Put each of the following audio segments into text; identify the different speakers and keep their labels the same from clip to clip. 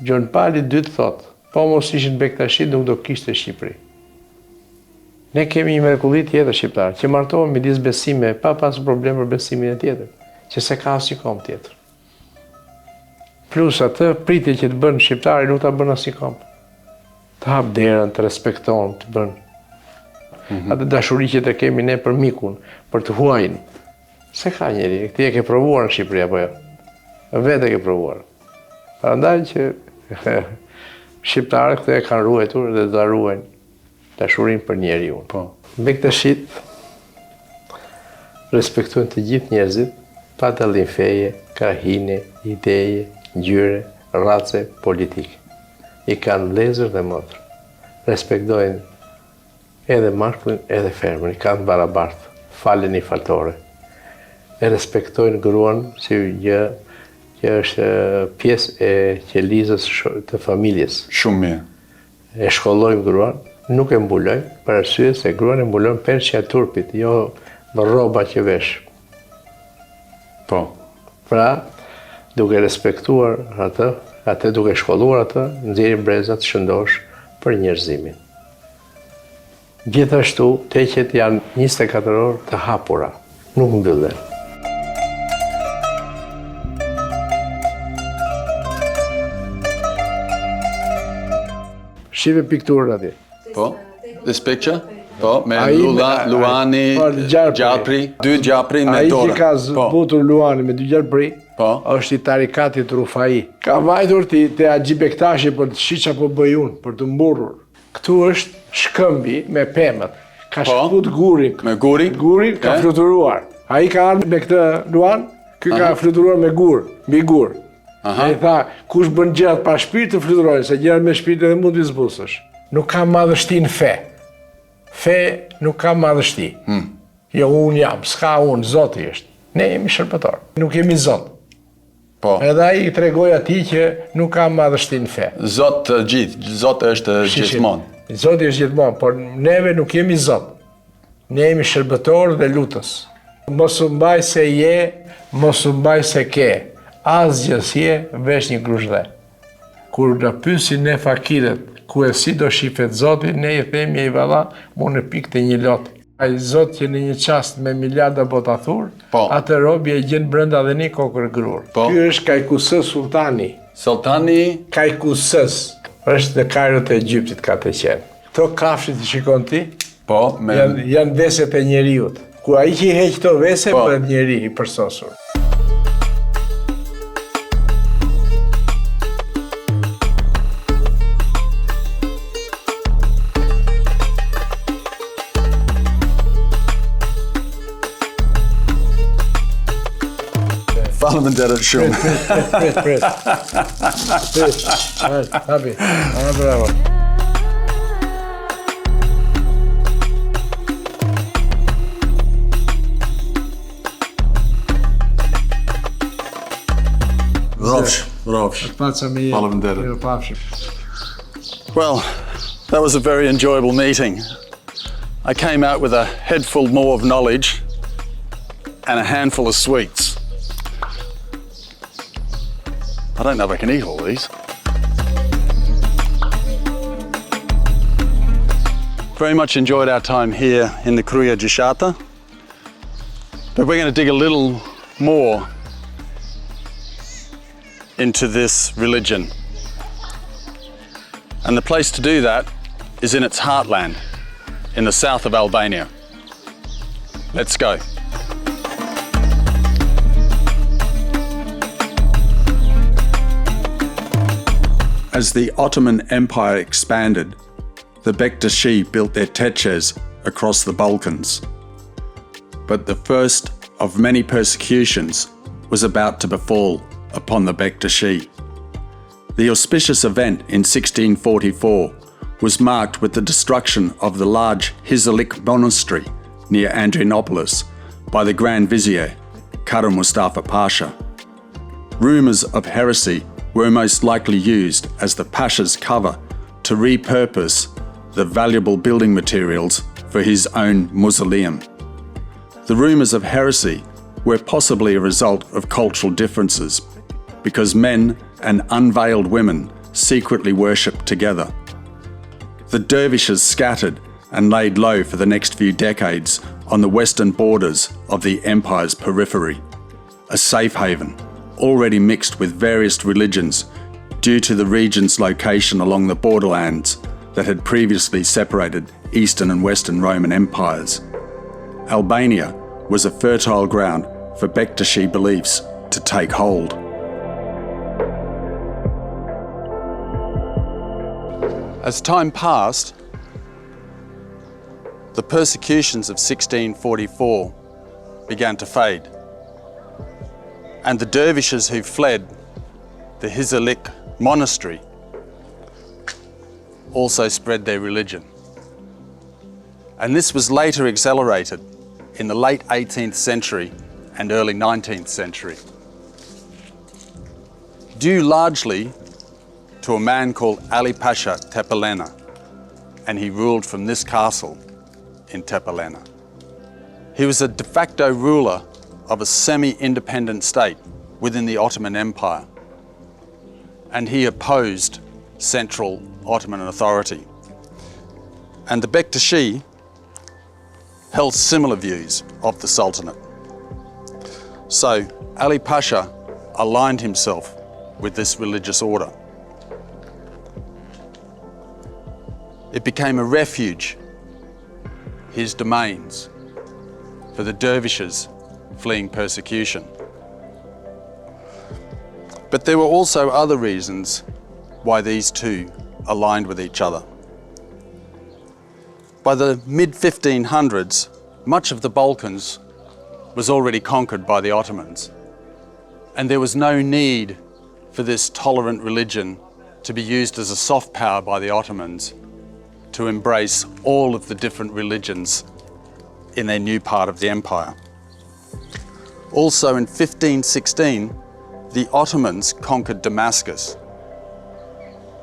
Speaker 1: Gjon Pali dytë thot, po mos ishin Bektashi nuk do kishte Shqipëri. Ne kemi një mrekulli tjetër shqiptar, që martohen midis besime pa pasur problem për besimin e tjetër, që se ka asnjë kom tjetër. Plus atë pritje që të bën shqiptari nuk ta bën asnjë kom. Të hap derën, të respekton, të bën. Atë dashuri që të kemi ne për mikun, për të huajin. Se ka njeri, ti e ke provuar në Shqipëri apo jo? Vetë e ke provuar. Prandaj që shqiptarët këtë e kanë ruajtur dhe do ta ruajnë dashurinë për njeriu.
Speaker 2: Po.
Speaker 1: Bektashit respektojnë të gjithë njerëzit, pa dallim feje, krahine, ideje, ngjyre, race, politike. I kanë vlezër dhe motër. Respektojnë edhe mashkullin edhe femrën, i kanë barabartë, falen i faltore. E respektojnë gruan si gjë që është pjesë e qelizës të familjes.
Speaker 2: Shumë mirë.
Speaker 1: E shkollojmë gruan, nuk e mbulojmë, për arsye se gruan e mbulojmë perçja e turpit, jo me rroba që vesh.
Speaker 2: Po.
Speaker 1: Pra, duke respektuar atë duke shkolluar atë, nxjerrim breza të shëndosh për njerëzimin. Gjithashtu, teqet janë 24 orë të hapura, nuk mbyllen. Shive pikturën atje.
Speaker 2: Po. This picture? Po, me Luani, Gjapri, dy Gjapri me dorë.
Speaker 1: Ai që ka zbutur Luani me dy Gjapri, është i tarikatit Rufai. Ka vajtur te Haxhi Bektashi për të shiç apo bëj unë, për të mburrur. Këtu është shkëmbi me pemët. Ka shkut gurin.
Speaker 2: Me gurin?
Speaker 1: Gurin ka fluturuar. Ai ka ardhur me këtë Luan, ky ka fluturuar me gur, mbi gur. Ai tha, kush bën gjërat pa shpirt të fluturojnë, se gjërat me shpirt edhe mund t'i zbusësh. Nuk ka madhështi në fe. Fe nuk ka madhështi. Jo, unë jam, s'ka unë, Zoti është. Ne jemi shërbëtor, nuk jemi Zot.
Speaker 2: Po.
Speaker 1: Edhe ai i tregoi atij që nuk ka madhështi në fe.
Speaker 2: Zot të gjithë, Zot është gjithmonë.
Speaker 1: Zoti është gjithmonë, por neve nuk jemi Zot. Ne jemi shërbëtor dhe lutës. Mos u mbaj se je, mos u mbaj se ke. Asgjë s'je, vesh një grush dhe. Kur në pyesin ne fakiret, ku e si do shifet Zoti, ne i themi e i valla, mu në pik të një lot. Ai Zot që në një qast me miliarda botathur, atë robi e gjen brenda dhe një kokër grur. Ky është Kajkusë sultani.
Speaker 2: Sultani?
Speaker 1: Kajkusës. Është në Kairot e Egjiptit ka të qenë. Këto kafshit i shikon ti, janë veset e njeriut. Ku ai që i heq këto vese, bëhet njeri i përsosur.
Speaker 2: Faleminderit shumë.
Speaker 1: Prit. Hapi. Bravo. Rovsh.
Speaker 2: Faleminderit. Well, that was a very enjoyable meeting. I came out with a head full more of knowledge and a handful of sweets. I don't know if I can eat all these. Very much enjoyed our time here in the Kruja Gjishata, but we're going to dig a little more into this religion. And the place to do that is in its heartland, in the south of Albania. Let's go. As the Ottoman Empire expanded, the Bektashi built their teches across the Balkans. But the first of many persecutions was about to befall upon the Bektashi. The auspicious event in 1644 was marked with the destruction of the large Hizalik monastery near Andrianopolis by the Grand Vizier, Kara Mustafa Pasha. Rumours of heresy were most likely used as the Pasha's cover to repurpose the valuable building materials for his own mausoleum. The rumours of heresy were possibly a result of cultural differences, because men and unveiled women secretly worshipped together. The dervishes scattered and laid low for the next few decades on the western borders of the empire's periphery, a safe haven already mixed with various religions due to the region's location along the borderlands that had previously separated Eastern and Western Roman empires. Albania was a fertile ground for Bektashi beliefs to take hold. As time passed, the persecutions of 1644 began to fade, and the dervishes who fled the Hizalik monastery also spread their religion. And this was later accelerated in the late 18th century and early 19th century, due largely to a man called Ali Pasha Tepelena, and he ruled from this castle in Tepelena. He was a de facto ruler of a semi-independent state within the Ottoman Empire, and he opposed central Ottoman authority. And the Bektashi held similar views of the Sultanate. So Ali Pasha aligned himself with this religious order. It became a refuge, his domains, for the dervishes fleeing persecution. But there were also other reasons why these two aligned with each other. By the mid-1500s, much of the Balkans was already conquered by the Ottomans, and there was no need for this tolerant religion to be used as a soft power by the Ottomans to embrace all of the different religions in their new part of the empire. Also in 1516, the Ottomans conquered Damascus,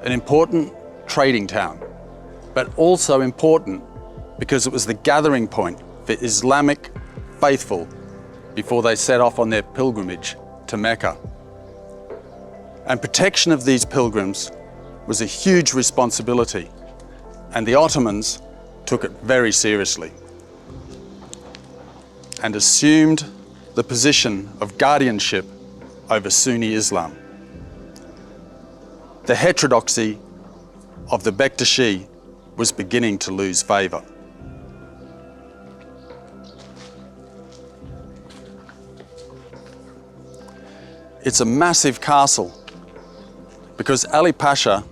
Speaker 2: an important trading town, but also important because it was the gathering point for Islamic faithful before they set off on their pilgrimage to Mecca. And protection of these pilgrims was a huge responsibility, and the Ottomans took it very seriously and assumed the position of guardianship over Sunni Islam. The heterodoxy of the Bektashi was beginning to lose favour. It's a massive castle because Ali Pasha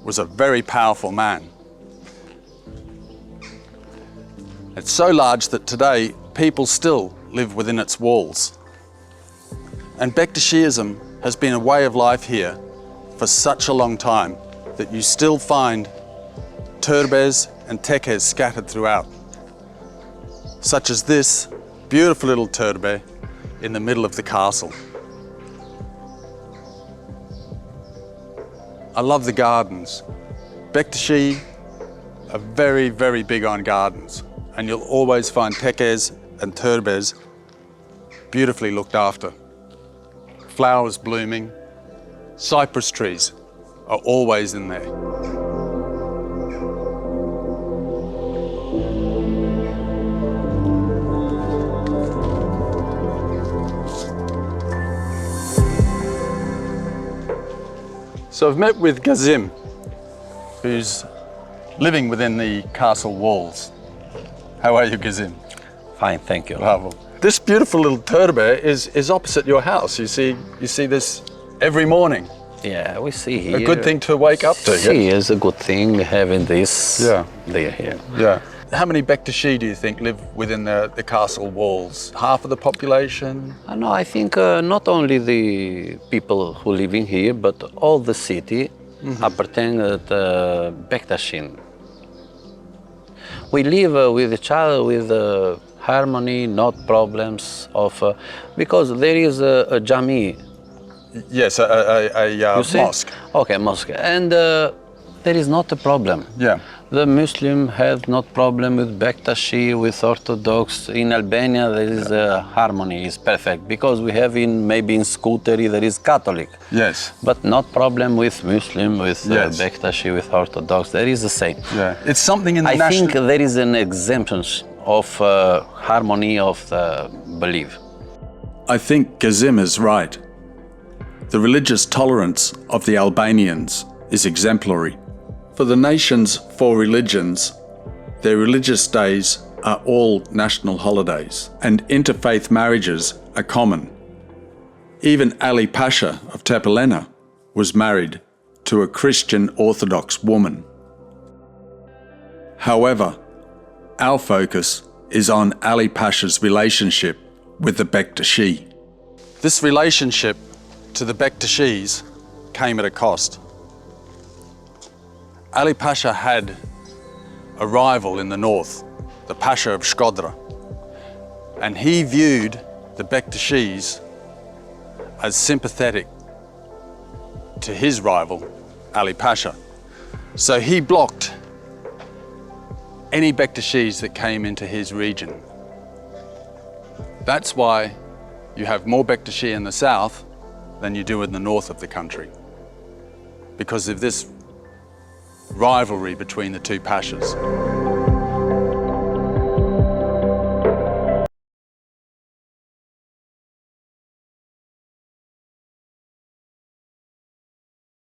Speaker 2: was a very powerful man. It's so large that today people still live within its walls. And Bektashiism has been a way of life here for such a long time that you still find turbes and tekes scattered throughout, such as this beautiful little turbe in the middle of the castle. I love the gardens. Bektashi are very, very big on gardens, and you'll always find tekes and turbes beautifully looked after. Flowers blooming, cypress trees are always in there. So I've met with Gazim, who's living within the castle walls. How are you, Gazim?
Speaker 3: Fine, thank you.
Speaker 2: Bravo. This beautiful little turbe is opposite your house. You see this every morning.
Speaker 3: Yeah, we see here.
Speaker 2: A good thing to wake up to.
Speaker 3: See, it's a good thing having this there here.
Speaker 2: Yeah. How many Bektashi do you think live within the castle walls? Half of the population?
Speaker 3: No, I think not only the people who live in here, but all the city appertain to Bektashin. We live with each other with harmony, not problems of, because there is a jami.
Speaker 2: Yes, a mosque.
Speaker 3: Okay, mosque. And there is not a problem.
Speaker 2: Yeah.
Speaker 3: The Muslim have not problem with Bektashi, with Orthodox. In Albania there is a harmony, is perfect, because we have maybe in Skuteri there is Catholic.
Speaker 2: Yes.
Speaker 3: But not problem with Muslim, with
Speaker 2: Yes.
Speaker 3: Bektashi, with Orthodox. There is the same.
Speaker 2: Yeah. It's something in the
Speaker 3: I think there is an exemption of harmony of the belief.
Speaker 2: I think Gazim is right. The religious tolerance of the Albanians is exemplary. For the nation's four religions, their religious days are all national holidays, and interfaith marriages are common. Even Ali Pasha of Tepelena was married to a Christian Orthodox woman. However, our focus is on Ali Pasha's relationship with the Bektashi. This relationship to the Bektashis came at a cost. Ali Pasha had a rival in the north, the Pasha of Shkodra, and he viewed the Bektashis as sympathetic to his rival, Ali Pasha. So he blocked any Bektashis that came into his region. That's why you have more Bektashi in the south than you do in the north of the country, because of this rivalry between the two Pashas.